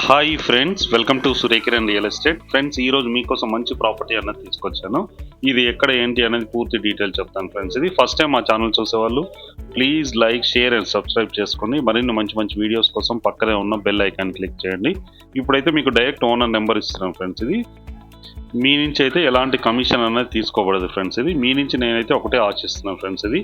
Hi friends, welcome to Surekiran real estate. Friends, ఈరోజు మీకోసం మంచి ప్రాపర్టీ అన్నది తీసుకొచ్చాను. ఇది ఎక్కడ ఏంటి అనేది పూర్తి డీటెయిల్ చెప్తాను ఫ్రెండ్స్. ఇది ఫస్ట్ టైం మా ఛానల్ చూసేవాళ్ళు please like, share and subscribe చేసుకోండి. మరిన్ని మంచి మంచి వీడియోస్ కోసం పక్కనే ఉన్న బెల్ ఐకాన్ క్లిక్ చేయండి. ఇప్పుడైతే మీకు డైరెక్ట్ ఓనర్ నెంబర్ ఇస్తున్నాను ఫ్రెండ్స్. ఇది మీ నుంచి అయితే ఎలాంటి కమిషన్ అనేది తీసుకోబడదు ఫ్రెండ్స్. ఇది మీ నుంచి నేనైతే ఒకటే ఆశిస్తున్నాను ఫ్రెండ్స్. ఇది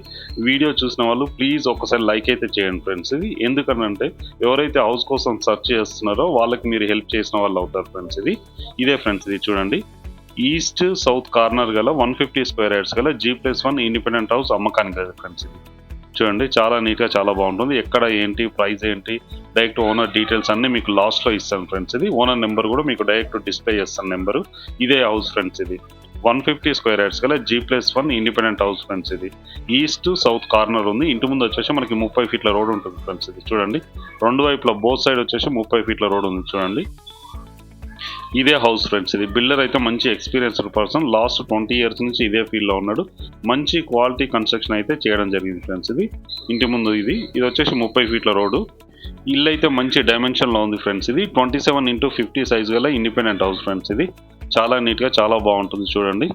వీడియో చూసిన వాళ్ళు ప్లీజ్ ఒకసారి లైక్ అయితే చేయండి ఫ్రెండ్స్. ఇది ఎందుకనంటే ఎవరైతే హౌస్ కోసం సెర్చ్ చేస్తున్నారో వాళ్ళకి మీరు హెల్ప్ చేసిన వాళ్ళు అవుతారు ఫ్రెండ్స్. ఇదే ఫ్రెండ్స్, ఇది చూడండి. ఈస్ట్ సౌత్ కార్నర్ గల 150 స్క్వేర్ యార్డ్స్ గల G+1 ఇండిపెండెంట్ హౌస్ అమ్మకానికి కదా ఫ్రెండ్స్. ఇది చూడండి, చాలా నీట్గా చాలా బాగుంటుంది. ఎక్కడ ఏంటి, ప్రైస్ ఏంటి, డైరెక్ట్ ఓనర్ డీటెయిల్స్ అన్నీ మీకు లాస్ట్లో ఇస్తాను ఫ్రెండ్స్. ఇది ఓనర్ నెంబర్ కూడా మీకు డైరెక్ట్ డిస్ప్లే చేస్తాను నెంబరు. ఇదే హౌస్ ఫ్రెండ్స్. ఇది 150 స్క్వేర్ యార్డ్స్ గల G+1 ఇండిపెండెంట్ హౌస్ ఫ్రెండ్స్. ఇది ఈస్ట్ సౌత్ కార్నర్ ఉంది. ఇంటి ముందు వచ్చేసి మనకి 30 ఫీట్ల రోడ్ ఉంటుంది ఫ్రెండ్స్. ఇది చూడండి, రెండు వైపుల బోత్ సైడ్ వచ్చేసి 30 ఫీట్ల రోడ్ ఉంది చూడండి. ఇదే హౌస్ ఫ్రెండ్స్. ఇది బిల్డర్ అయితే మంచి ఎక్స్పీరియన్స్డ్ పర్సన్, లాస్ట్ 20 ఇయర్స్ నుంచి ఇదే ఫీల్డ్లో ఉన్నాడు. మంచి క్వాలిటీ కన్స్ట్రక్షన్ అయితే చేయడం జరిగింది ఫ్రెండ్స్. ఇది ఇంటి ముందు ఇది వచ్చేసి 30 ఫీట్ల రోడ్డు. ఇల్లు అయితే మంచి డైమెన్షన్లో ఉంది ఫ్రెండ్స్. ఇది 27x50 సైజ్ గల ఇండిపెండెంట్ హౌస్ ఫ్రెండ్స్. ఇది చాలా నీట్గా చాలా బాగుంటుంది చూడండి.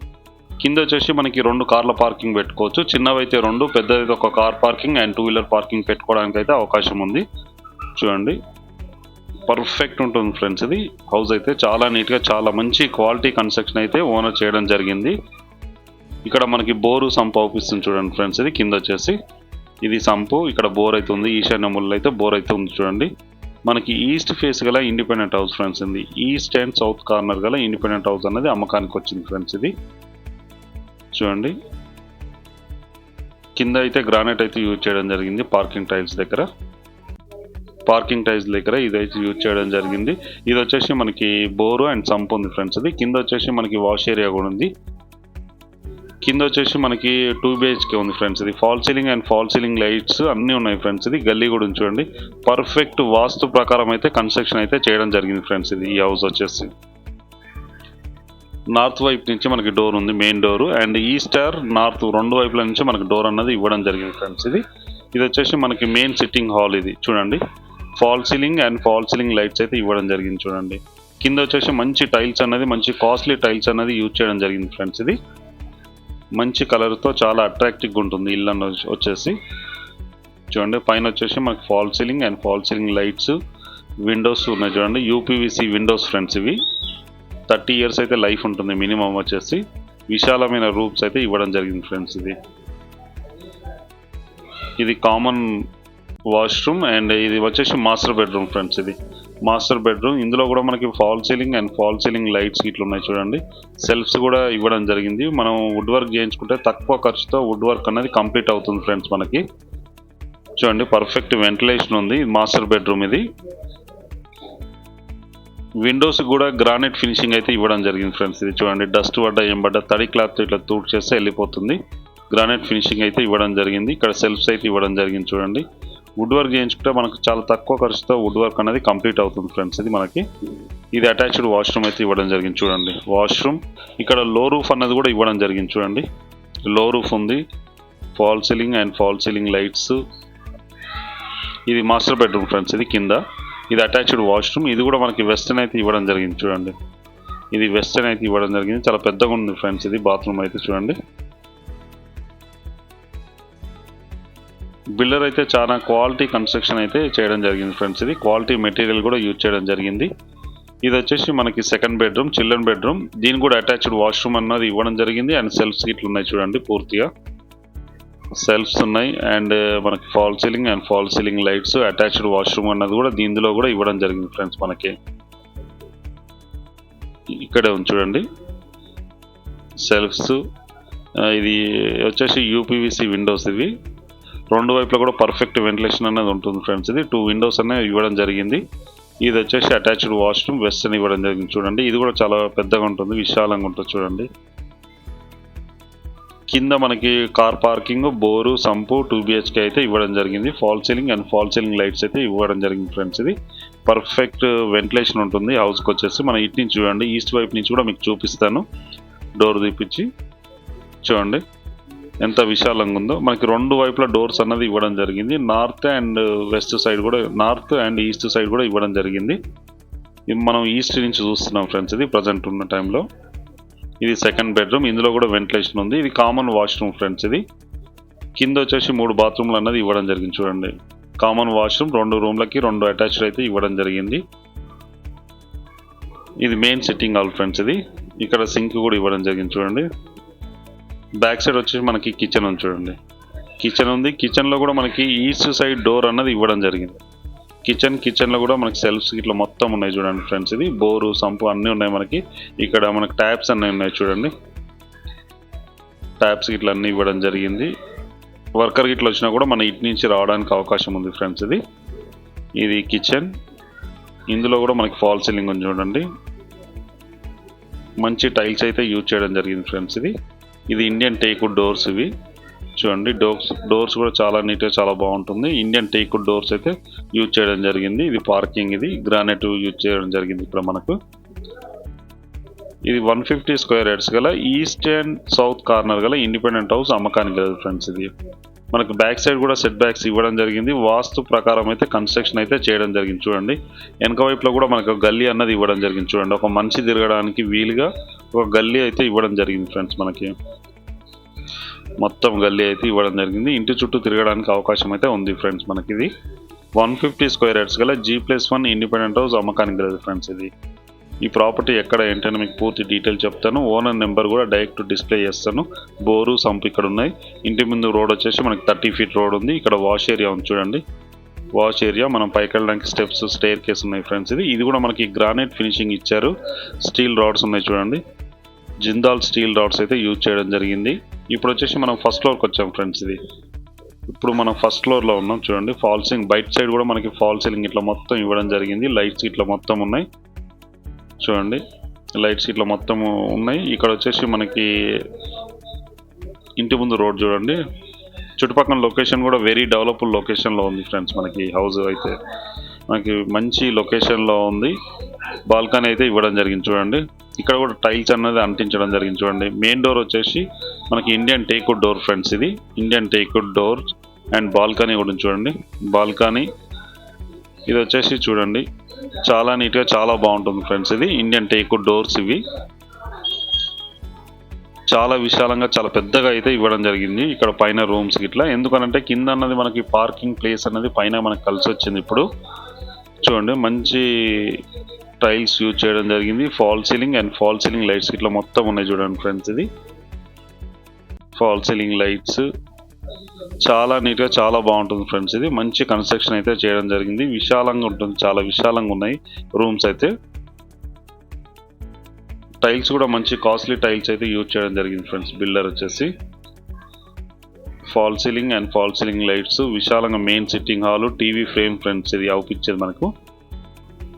కింద వచ్చేసి మనకి 2 కార్ల పార్కింగ్ పెట్టుకోవచ్చు. చిన్నవైతే 2, పెద్దదైతే ఒక car parking and 2 wheeler parking పెట్టుకోవడానికి అయితే అవకాశం ఉంది చూడండి. పర్ఫెక్ట్ ఉంటుంది ఫ్రెండ్స్. ఇది హౌస్ అయితే చాలా నీట్గా చాలా మంచి క్వాలిటీ కన్స్ట్రక్షన్ అయితే ఓనర్ చేయడం జరిగింది. ఇక్కడ మనకి బోరు సంపు అవుపిస్తుంది చూడండి ఫ్రెండ్స్. ఇది కింద వచ్చేసి ఇది సంపు, ఇక్కడ బోర్ అయితే ఉంది. ఈశాన్య మూలలో అయితే బోర్ అయితే ఉంది చూడండి. మనకి ఈస్ట్ ఫేస్ గల ఇండిపెండెంట్ హౌస్ ఫ్రెండ్స్. ఇది ఈస్ట్ అండ్ సౌత్ కార్నర్ గల ఇండిపెండెంట్ హౌస్ అనేది అమ్మకానికి వచ్చింది ఫ్రెండ్స్. ఇది చూడండి, కింద అయితే గ్రానైట్ అయితే యూజ్ చేయడం జరిగింది. పార్కింగ్ టైల్స్ దగ్గర ఇదైతే యూజ్ చేయడం జరిగింది. ఇది వచ్చేసి మనకి బోరు అండ్ సంప్ ఉంది ఫ్రెండ్స్. ఇది కింద వచ్చేసి మనకి వాష్ ఏరియా కూడా ఉంది. కింద వచ్చేసి మనకి 2 BHK ఉంది ఫ్రెండ్స్. ఇది fall ceiling and fall ceiling lights అన్నీ ఉన్నాయి ఫ్రెండ్స్. ఇది గల్లీ కూడా ఉంది చూడండి. పర్ఫెక్ట్ వాస్తు ప్రకారం అయితే కన్స్ట్రక్షన్ అయితే చేయడం జరిగింది ఫ్రెండ్స్. ఇది ఈ హౌస్ వచ్చేసి నార్త్ వైపు నుంచి మనకి డోర్ ఉంది, main door, and east are north రెండు వైపుల నుంచి మనకి డోర్ అన్నది ఇవ్వడం జరిగింది ఫ్రెండ్స్. ఇది వచ్చేసి మనకి మెయిన్ సిట్టింగ్ హాల్. ఇది చూడండి, fall ceiling and fall ceiling lights అయితే ఇవ్వడం జరిగింది చూడండి. కింద వచ్చేసి మంచి టైల్స్ అనేది, మంచి కాస్ట్లీ టైల్స్ అనేది యూజ్ చేయడం జరిగింది ఫ్రెండ్స్. ఇది మంచి కలర్తో చాలా అట్రాక్టివ్గా ఉంటుంది ఇల్లు వచ్చేసి చూడండి. పైన వచ్చేసి మనకి fall ceiling and fall ceiling lights, Windows ఉన్నాయి చూడండి. UPVC Windows friends. ఇవి 30 ఇయర్స్ అయితే లైఫ్ ఉంటుంది మినిమం వచ్చేసి. విశాలమైన రూమ్స్ అయితే ఇవ్వడం జరిగింది ఫ్రెండ్స్. ఇది కామన్ వాష్రూమ్ అండ్ ఇది వచ్చేసి మాస్టర్ బెడ్రూమ్ ఫ్రెండ్స్. ఇది మాస్టర్ బెడ్రూమ్. ఇందులో కూడా మనకి fall ceiling and fall ceiling lights ఇట్లా ఉన్నాయి చూడండి. సెల్ఫ్స్ కూడా ఇవ్వడం జరిగింది. మనం వుడ్ వర్క్ చేయించుకుంటే తక్కువ ఖర్చుతో వుడ్ వర్క్ అనేది కంప్లీట్ అవుతుంది ఫ్రెండ్స్. మనకి చూడండి, పర్ఫెక్ట్ వెంటిలేషన్ ఉంది. Master bedroom. ఇది విండోస్ కూడా గ్రానైట్ ఫినిషింగ్ అయితే ఇవ్వడం జరిగింది ఫ్రెండ్స్. ఇది చూడండి, డస్ట్ పడ్డ ఏం పడ్డ తడి క్లాత్ ఇట్లా తూడ్ చేస్తే వెళ్ళిపోతుంది. గ్రానైట్ ఫినిషింగ్ అయితే ఇవ్వడం జరిగింది. ఇక్కడ సెల్ఫ్స్ అయితే ఇవ్వడం జరిగింది చూడండి. వుడ్ వర్క్ చేయించుకుంటే మనకు చాలా తక్కువ ఖర్చుతో వుడ్ వర్క్ అనేది కంప్లీట్ అవుతుంది ఫ్రెండ్స్. ఇది అటాచ్డ్ వాష్రూమ్ అయితే ఇవ్వడం జరిగింది చూడండి. వాష్రూమ్, ఇక్కడ లో రూఫ్ అన్నది కూడా ఇవ్వడం జరిగింది చూడండి. లో రూఫ్ ఉంది, fall ceiling and fall ceiling lights. ఇది మాస్టర్ బెడ్రూమ్ ఫ్రెండ్స్. ఇది కింద ఇది అటాచ్డ్ వాష్రూమ్. ఇది కూడా మనకి వెస్టర్న్ అయితే ఇవ్వడం జరిగింది చూడండి. ఇది వెస్టర్న్ అయితే ఇవ్వడం జరిగింది. చాలా పెద్దగా ఉంది ఫ్రెండ్స్. ఇది బాత్రూమ్ అయితే చూడండి. బిల్డర్ అయితే చాలా క్వాలిటీ కన్స్ట్రక్షన్ అయితే చేయడం జరిగింది ఫ్రెండ్స్. ఇది క్వాలిటీ మెటీరియల్ కూడా యూజ్ చేయడం జరిగింది. ఇది వచ్చేసి మనకి సెకండ్ బెడ్రూమ్, చిల్డ్రన్ బెడ్రూమ్. దీని కూడా అటాచ్డ్ వాష్రూమ్ అన్నది ఇవ్వడం జరిగింది. అండ్ సెల్ఫ్స్ ఇట్లు ఉన్నాయి చూడండి, పూర్తిగా సెల్ఫ్స్ ఉన్నాయి. అండ్ మనకి fall ceiling and fall ceiling lights, attached washroom అన్నది కూడా దీనిలో కూడా ఇవ్వడం జరిగింది ఫ్రెండ్స్. మనకి ఇక్కడే ఉంది చూడండి సెల్ఫ్స్. ఇది వచ్చేసి UPVC విండోస్. ఇవి రెండు వైపులా కూడా పర్ఫెక్ట్ వెంటిలేషన్ అనేది ఉంటుంది ఫ్రెండ్స్. ఇది 2 విండోస్ అనేవి ఇవ్వడం జరిగింది. ఇది వచ్చేసి అటాచ్డ్ వాష్రూమ్, వెస్టర్న్ ఇవ్వడం జరిగింది చూడండి. ఇది కూడా చాలా పెద్దగా ఉంటుంది, విశాలంగా ఉంటుంది చూడండి. కింద మనకి car parking, bore, sump, 2 BHK అయితే ఇవ్వడం జరిగింది. Fall ceiling and fall ceiling lights అయితే ఇవ్వడం జరిగింది ఫ్రెండ్స్. ఇది పర్ఫెక్ట్ వెంటిలేషన్ ఉంటుంది హౌస్కి వచ్చేసి. మన ఇటు నుంచి చూడండి, ఈస్ట్ వైపు నుంచి కూడా మీకు చూపిస్తాను. డోర్ తీపిచ్చి చూడండి ఎంత విశాలంగా ఉందో. మనకి రెండు వైపుల డోర్స్ అన్నది ఇవ్వడం జరిగింది. నార్త్ అండ్ వెస్ట్ సైడ్ కూడా, నార్త్ అండ్ ఈస్ట్ సైడ్ కూడా ఇవ్వడం జరిగింది. ఇది మనం ఈస్ట్ నుంచి చూస్తున్నాం ఫ్రెండ్స్. ఇది ప్రజెంట్ ఉన్న టైంలో ఇది సెకండ్ బెడ్రూమ్. ఇందులో కూడా వెంటిలేషన్ ఉంది. ఇది కామన్ వాష్రూమ్ ఫ్రెండ్స్. ఇది కింద వచ్చేసి 3 బాత్రూమ్లు అన్నది ఇవ్వడం జరిగింది చూడండి. కామన్ వాష్రూమ్ 2 రూమ్లకి 2 అటాచ్డ్ అయితే ఇవ్వడం జరిగింది. ఇది మెయిన్ సిట్టింగ్ హాల్ ఫ్రెండ్స్. ఇది ఇక్కడ సింక్ కూడా ఇవ్వడం జరిగింది చూడండి. బ్యాక్ సైడ్ వచ్చేసి మనకి కిచెన్ ఉంది చూడండి. కిచెన్ ఉంది. కిచెన్లో కూడా మనకి ఈస్ట్ సైడ్ డోర్ అన్నది ఇవ్వడం జరిగింది. కిచెన్లో కూడా మనకి సెల్ఫ్స్ ఇట్లా మొత్తం ఉన్నాయి చూడండి ఫ్రెండ్స్. ఇది బోరు సంపు అన్నీ ఉన్నాయి మనకి. ఇక్కడ మనకి ట్యాప్స్ అన్నీ ఉన్నాయి చూడండి. ట్యాప్స్ ఇట్లా అన్నీ ఇవ్వడం జరిగింది. వర్కర్ ఇట్లా వచ్చినా కూడా మన ఇటు నుంచి రావడానికి అవకాశం ఉంది ఫ్రెండ్స్. ఇది కిచెన్. ఇందులో కూడా మనకి ఫాల్ సీలింగ్ ఉంది చూడండి. మంచి టైల్స్ అయితే యూజ్ చేయడం జరిగింది ఫ్రెండ్స్. ఇది ఇండియన్ టేక్వుడ్ డోర్స్. ఇవి చూడండి. డోర్స్ కూడా చాలా నీట్గా చాలా బాగుంటుంది. ఇండియన్ టేక్వుడ్ డోర్స్ అయితే యూజ్ చేయడం జరిగింది. ఇది పార్కింగ్. ఇది గ్రానైట్ యూజ్ చేయడం జరిగింది. ఇక్కడ మనకు ఇది 150 స్క్వేర్ యార్డ్స్ గల ఈస్ట్ అండ్ సౌత్ కార్నర్ గల ఇండిపెండెంట్ హౌస్ అమ్మకానికి లేదు ఫ్రెండ్స్. ఇది మనకు బ్యాక్ సైడ్ కూడా సెట్ బ్యాక్స్ ఇవ్వడం జరిగింది. వాస్తు ప్రకారం అయితే కన్స్ట్రక్షన్ అయితే చేయడం జరిగింది చూడండి. వెనక వైపులో కూడా మనకు గల్లీ అన్నది ఇవ్వడం జరిగింది చూడండి. ఒక మనిషి తిరగడానికి వీలుగా ఒక గల్లీ అయితే ఇవ్వడం జరిగింది ఫ్రెండ్స్. మనకి మొత్తం గల్లీ అయితే ఇవ్వడం జరిగింది. ఇంటి చుట్టూ తిరగడానికి అవకాశం అయితే ఉంది ఫ్రెండ్స్. మనకి ఇది 150 స్క్వేర్ యార్డ్స్ గల G+1 ఇండిపెండెంట్ హౌస్ అమ్మకానికి లేదు ఫ్రెండ్స్. ఈ ప్రాపర్టీ ఎక్కడ ఏంటని మీకు పూర్తి డీటెయిల్ చెప్తాను. ఓనర్ నెంబర్ కూడా డైరెక్ట్ డిస్ప్లే చేస్తాను. బోరు సంపు ఇక్కడ ఉన్నాయి. ఇంటి ముందు రోడ్ వచ్చేసి మనకి 30 ఫీట్ రోడ్ ఉంది. ఇక్కడ వాష్ ఏరియా ఉంది చూడండి. వాష్ ఏరియా, మనం పైకి వెళ్ళడానికి స్టెప్స్, స్టేర్ కేస్ ఉన్నాయి ఫ్రెండ్స్. ఇది కూడా మనకి గ్రానైట్ ఫినిషింగ్ ఇచ్చారు. స్టీల్ రాడ్స్ ఉన్నాయి చూడండి. జిందాల్ స్టీల్ రాడ్స్ అయితే యూజ్ చేయడం జరిగింది. ఇప్పుడు వచ్చేసి మనం ఫస్ట్ ఫ్లోర్కి వచ్చాం ఫ్రెండ్స్. ఇప్పుడు మనం ఫస్ట్ ఫ్లోర్లో ఉన్నాం చూడండి. ఫాల్ సీలింగ్ బయట సైడ్ కూడా మనకి ఫాల్ సీలింగ్ ఇట్లా మొత్తం ఇవ్వడం జరిగింది. లైట్స్ ఇట్లా మొత్తం ఉన్నాయి చూడండి. లైట్స్ ఇట్లా మొత్తం ఉన్నాయి. ఇక్కడ వచ్చేసి మనకి ఇంటి ముందు రోడ్ చూడండి. చుట్టుపక్కల లొకేషన్ కూడా వెరీ డెవలప్డ్ లొకేషన్లో ఉంది ఫ్రెండ్స్. మనకి హౌస్ అయితే మనకి మంచి లొకేషన్లో ఉంది. బాల్కనీ అయితే ఇవ్వడం జరిగింది చూడండి. ఇక్కడ కూడా టైల్స్ అన్నది అంటించడం జరిగింది చూడండి. మెయిన్ డోర్ వచ్చేసి మనకి ఇండియన్ టేక్వుడ్ డోర్ ఫ్రెండ్స్. ఇది Indian teakwood door and balcony కూడా చూడండి. బాల్కనీ ఇది వచ్చేసి చూడండి చాలా నీట్గా చాలా బాగుంటుంది ఫ్రెండ్స్. ఇది ఇండియన్ టేక్వుడ్ డోర్స్. ఇవి చాలా విశాలంగా చాలా పెద్దగా అయితే ఇవ్వడం జరిగింది. ఇక్కడ పైన రూమ్స్ ఇట్లా, ఎందుకనంటే కింద అన్నది మనకి పార్కింగ్ ప్లేస్ అన్నది పైన మనకు కలిసి వచ్చింది. ఇప్పుడు చూడండి మంచి టైల్స్ యూజ్ చేయడం జరిగింది. Fall ceiling and fall ceiling lights ఇట్లా మొత్తం ఉన్నాయి చూడండి ఫ్రెండ్స్. ఇది ఫాల్ సీలింగ్ లైట్స్ చాలా నీట్గా చాలా బాగుంటుంది ఫ్రెండ్స్. ఇది మంచి కన్స్ట్రక్షన్ అయితే చేయడం జరిగింది. విశాలంగా ఉంటుంది, చాలా విశాలంగా ఉన్నాయి రూమ్స్ అయితే. టైల్స్ కూడా మంచి కాస్ట్లీ టైల్స్ అయితే యూజ్ చేయడం జరిగింది ఫ్రెండ్స్. బిల్డర్ వచ్చేసి fall ceiling and fall ceiling lights, విశాలంగా main sitting hall, TV frame friends. ఇది అవుపిచ్చేది మనకు.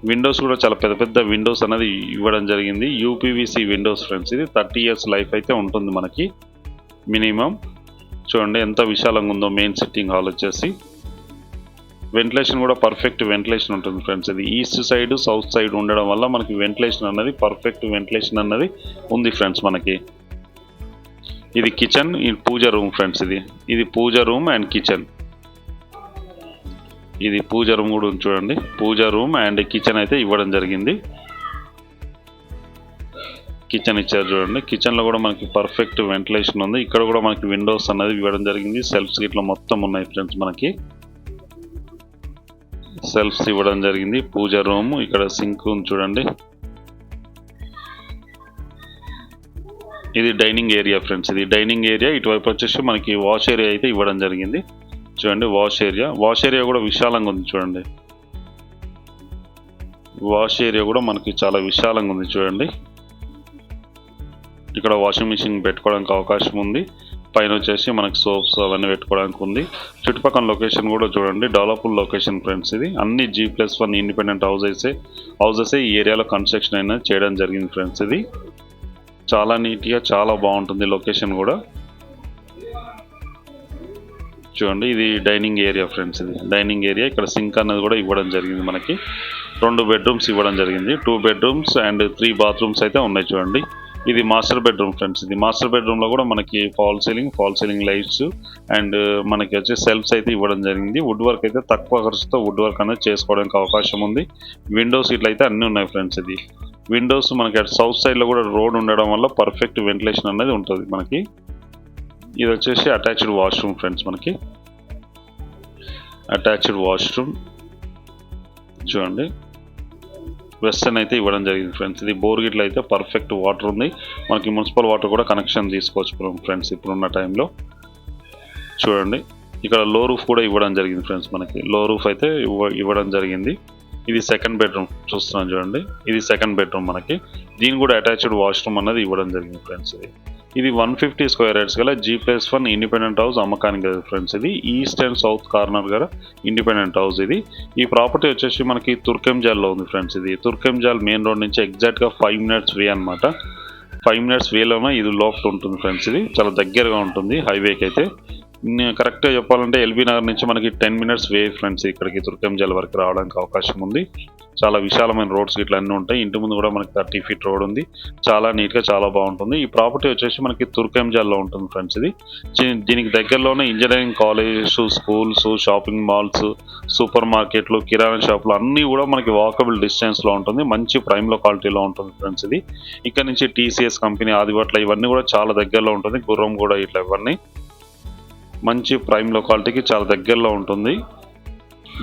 విండోస్ కూడా చాలా పెద్ద పెద్ద విండోస్ అనేది ఇవ్వడం జరిగింది. UPVC Windows friends. ఇది 30 ఇయర్స్ లైఫ్ అయితే ఉంటుంది మనకి మినిమం. చూడండి ఎంత విశాలంగా ఉందో మెయిన్ సిట్టింగ్ హాల్ వచ్చేసి. వెంటిలేషన్ కూడా పర్ఫెక్ట్ వెంటిలేషన్ ఉంటుంది ఫ్రెండ్స్. ఇది ఈస్ట్ సైడ్ సౌత్ సైడ్ ఉండడం వల్ల మనకి వెంటిలేషన్ అన్నది పర్ఫెక్ట్ వెంటిలేషన్ అన్నది ఉంది ఫ్రెండ్స్ మనకి. ఇది కిచెన్, ఇది పూజ రూమ్ ఫ్రెండ్స్. ఇది పూజ రూమ్ అండ్ కిచెన్. ఇది పూజ రూమ్ కూడా ఉంది చూడండి. పూజ రూమ్ అండ్ కిచెన్ అయితే ఇవ్వడం జరిగింది. కిచెన్ ఇచ్చారు చూడండి. కిచెన్లో కూడా మనకి పర్ఫెక్ట్ వెంటిలేషన్ ఉంది. ఇక్కడ కూడా మనకి విండోస్ అనేది ఇవ్వడం జరిగింది. సెల్ఫ్స్ ఇట్లా మొత్తం ఉన్నాయి ఫ్రెండ్స్. మనకి సెల్ఫ్స్ ఇవ్వడం జరిగింది. పూజ రూమ్, ఇక్కడ సింక్ ఉంది చూడండి. ఇది డైనింగ్ ఏరియా ఫ్రెండ్స్. ఇది డైనింగ్ ఏరియా. ఇటువైపు వచ్చేసి మనకి వాష్ ఏరియా అయితే ఇవ్వడం జరిగింది చూడండి. వాష్ ఏరియా కూడా విశాలంగా ఉంది చూడండి. వాష్ ఏరియా కూడా మనకి చాలా విశాలంగా ఉంది చూడండి. ఇక్కడ వాషింగ్ మిషన్ పెట్టుకోవడానికి అవకాశం ఉంది. పైన వచ్చేసి మనకి సోప్స్ అవన్నీ పెట్టుకోవడానికి ఉంది. చుట్టుపక్కల లొకేషన్ కూడా చూడండి డెవలప్డ్ లొకేషన్ ఫ్రెండ్స్. ఇది అన్ని G+1 ఇండిపెండెంట్ హౌసెస్ ఈ ఏరియాలో కన్స్ట్రక్షన్ అయినా చేయడం జరిగింది ఫ్రెండ్స్. ఇది చాలా నీట్గా చాలా బాగుంటుంది లొకేషన్ కూడా చూడండి. ఇది డైనింగ్ ఏరియా ఫ్రెండ్స్. ఇది డైనింగ్ ఏరియా. ఇక్కడ సింక్ అన్నది కూడా ఇవ్వడం జరిగింది మనకి. 2 బెడ్రూమ్స్ ఇవ్వడం జరిగింది. 2 బెడ్రూమ్స్ అండ్ 3 బాత్రూమ్స్ అయితే ఉన్నాయి చూడండి. ఇది మాస్టర్ బెడ్రూమ్ ఫ్రెండ్స్. ఇది మాస్టర్ బెడ్రూమ్లో కూడా మనకి ఫాల్ సీలింగ్ లైట్స్ అండ్ మనకి వచ్చి సెల్ఫ్స్ అయితే ఇవ్వడం జరిగింది. వుడ్ వర్క్ అయితే తక్కువ ఖర్చుతో వుడ్ వర్క్ అనేది చేసుకోవడానికి అవకాశం ఉంది. విండోస్ ఇట్లా అయితే అన్నీ ఉన్నాయి ఫ్రెండ్స్. ఇది విండోస్ మనకి అటు సౌత్ సైడ్లో కూడా రోడ్ ఉండడం వల్ల పర్ఫెక్ట్ వెంటిలేషన్ అనేది ఉంటుంది మనకి. ఇది వచ్చేసి అటాచ్డ్ వాష్రూమ్ ఫ్రెండ్స్. మనకి అటాచ్డ్ వాష్రూమ్ చూడండి, వెస్టర్న్ అయితే ఇవ్వడం జరిగింది ఫ్రెండ్స్. ఇది బోర్ గిట్లో అయితే పర్ఫెక్ట్ వాటర్ ఉంది. మనకి మున్సిపల్ వాటర్ కూడా కనెక్షన్ తీసుకోవచ్చు ఫ్రెండ్స్ ఇప్పుడున్న టైంలో. చూడండి ఇక్కడ లో రూఫ్ కూడా ఇవ్వడం జరిగింది ఫ్రెండ్స్. మనకి లో రూఫ్ అయితే ఇవ్వడం జరిగింది. ఇది సెకండ్ బెడ్రూమ్ చూస్తున్నాం చూడండి. ఇది సెకండ్ బెడ్రూమ్ మనకి. దీని కూడా అటాచ్డ్ వాష్రూమ్ అన్నది ఇవ్వడం జరిగింది ఫ్రెండ్స్. ఇది 150 స్క్వేర్ యార్డ్స్ గల G+1 ఇండిపెండెంట్ హౌస్ అమ్మకానికి కదా ఫ్రెండ్స్. ఇది ఈస్ట్ అండ్ సౌత్ కార్నర్ గల ఇండిపెండెంట్ హౌస్. ఇది ఈ ప్రాపర్టీ వచ్చేసి మనకి తుర్కెంజాల్లో ఉంది ఫ్రెండ్స్. ఇది తుర్కెంజాల్ మెయిన్ రోడ్ నుంచి ఎగ్జాక్ట్గా 5 minutes వే అనమాట. 5 minutes వేలోనే ఇది లోఫ్ట్ ఉంటుంది ఫ్రెండ్స్. ఇది చాలా దగ్గరగా ఉంటుంది హైవేకి అయితే. కరెక్ట్గా చెప్పాలంటే ఎల్బీ నగర్ నుంచి మనకి 10 minutes వే ఫ్రెండ్స్. ఇక్కడికి తుర్కెంజాల్ వరకు రావడానికి అవకాశం ఉంది. చాలా విశాలమైన రోడ్స్ ఇట్లా అన్నీ ఉంటాయి. ఇంటి ముందు కూడా మనకి 30 feet రోడ్ ఉంది. చాలా నీట్గా చాలా బాగుంటుంది. ఈ ప్రాపర్టీ వచ్చేసి మనకి తుర్కెంజాల్లో ఉంటుంది ఫ్రెండ్స్. ఇది దీనికి దగ్గరలోనే engineering colleges, schools, shopping malls, super మార్కెట్లు, కిరాణా షాపులు అన్నీ కూడా మనకి వాకబుల్ డిస్టెన్స్లో ఉంటుంది. మంచి ప్రైమ్ లొకాలిటీలో ఉంటుంది ఫ్రెండ్స్. ఇది ఇక్కడ నుంచి TCS కంపెనీ, ఆదిబట్ల ఇవన్నీ కూడా చాలా దగ్గరలో ఉంటుంది. గుర్రం కూడా ఇట్లా ఇవన్నీ మంచి ప్రైమ్ లొకాలిటీకి చాలా దగ్గరలో ఉంటుంది.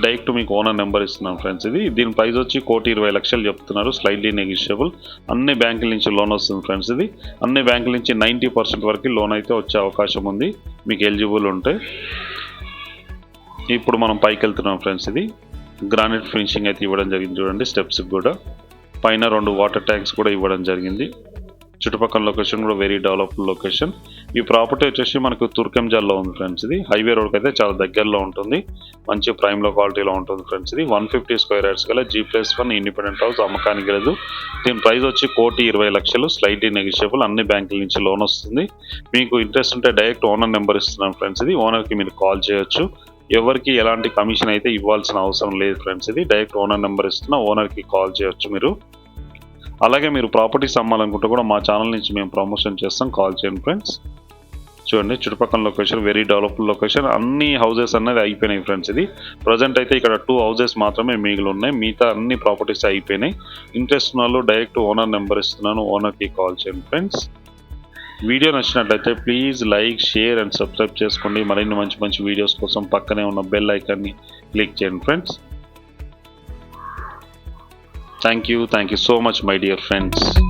డైరెక్ట్ మీకు ఓనర్ నెంబర్ ఇస్తున్నాను ఫ్రెండ్స్. ఇది దీని ప్రైస్ వచ్చి 1,20,00,000 చెప్తున్నారు. Slightly negotiable. అన్ని బ్యాంకుల నుంచి లోన్ వస్తుంది ఫ్రెండ్స్. ఇది అన్ని బ్యాంకుల నుంచి 90% వరకు లోన్ అయితే వచ్చే అవకాశం ఉంది మీకు ఎలిజిబుల్ ఉంటే. ఇప్పుడు మనం పైకి వెళ్తున్నాం ఫ్రెండ్స్. ఇది గ్రానైట్ ఫినిషింగ్ అయితే ఇవ్వడం జరిగింది చూడండి. స్టెప్స్కి కూడా పైన 2 వాటర్ ట్యాంక్స్ కూడా ఇవ్వడం జరిగింది. చుట్టుపక్కల లొకేషన్ కూడా వెరీ డెవలప్డ్ లొకేషన్. ఈ ప్రాపర్టీ వచ్చేసి మనకు తుర్కెంజాల్లో ఉంది ఫ్రెండ్స్. ఇది హైవే రోడ్కి అయితే చాలా దగ్గరలో ఉంటుంది. మంచి ప్రైమ్ లొకాలిటీలో ఉంటుంది ఫ్రెండ్స్. ఇది 150 స్క్వేర్ యార్డ్స్ గల G+1 ఇండిపెండెంట్ హౌస్ అమ్మకానికి లేదు. దీని ప్రైస్ వచ్చి 1,20,00,000. Slightly negotiable. అన్ని బ్యాంకుల నుంచి లోన్ వస్తుంది. మీకు ఇంట్రెస్ట్ ఉంటే డైరెక్ట్ ఓనర్ నెంబర్ ఇస్తున్నాను ఫ్రెండ్స్. ఇది ఓనర్కి మీరు కాల్ చేయొచ్చు. ఎవరికి ఎలాంటి కమిషన్ అయితే ఇవ్వాల్సిన అవసరం లేదు ఫ్రెండ్స్. ఇది డైరెక్ట్ ఓనర్ నెంబర్ ఇస్తున్నా, ఓనర్కి కాల్ చేయొచ్చు మీరు. అలాగే మీరు ప్రాపర్టీస్ అమ్మాలనుకుంటే కూడా మా ఛానల్ నుంచి మేము ప్రమోషన్ చేస్తాం, కాల్ చేయండి ఫ్రెండ్స్. చూడండి చుట్టుపక్కల లొకేషన్ వెరీ డెవలప్డ్ లొకేషన్. అన్ని హౌసెస్ అనేది అయిపోయినాయి ఫ్రెండ్స్. ఇది ప్రజెంట్ అయితే ఇక్కడ 2 houses మాత్రమే మిగిలి ఉన్నాయి. మిగతా అన్ని ప్రాపర్టీస్ అయిపోయినాయి. ఇంట్రెస్ట్ ఉన్న వాళ్ళు డైరెక్ట్ ఓనర్ నెంబర్ ఇస్తున్నాను, ఓనర్కి కాల్ చేయండి ఫ్రెండ్స్. వీడియో నచ్చినట్లయితే please like, share and subscribe చేసుకోండి. మరిన్ని మంచి మంచి వీడియోస్ కోసం పక్కనే ఉన్న బెల్ ఐకాన్ని క్లిక్ చేయండి friends. Thank you so much my dear friends.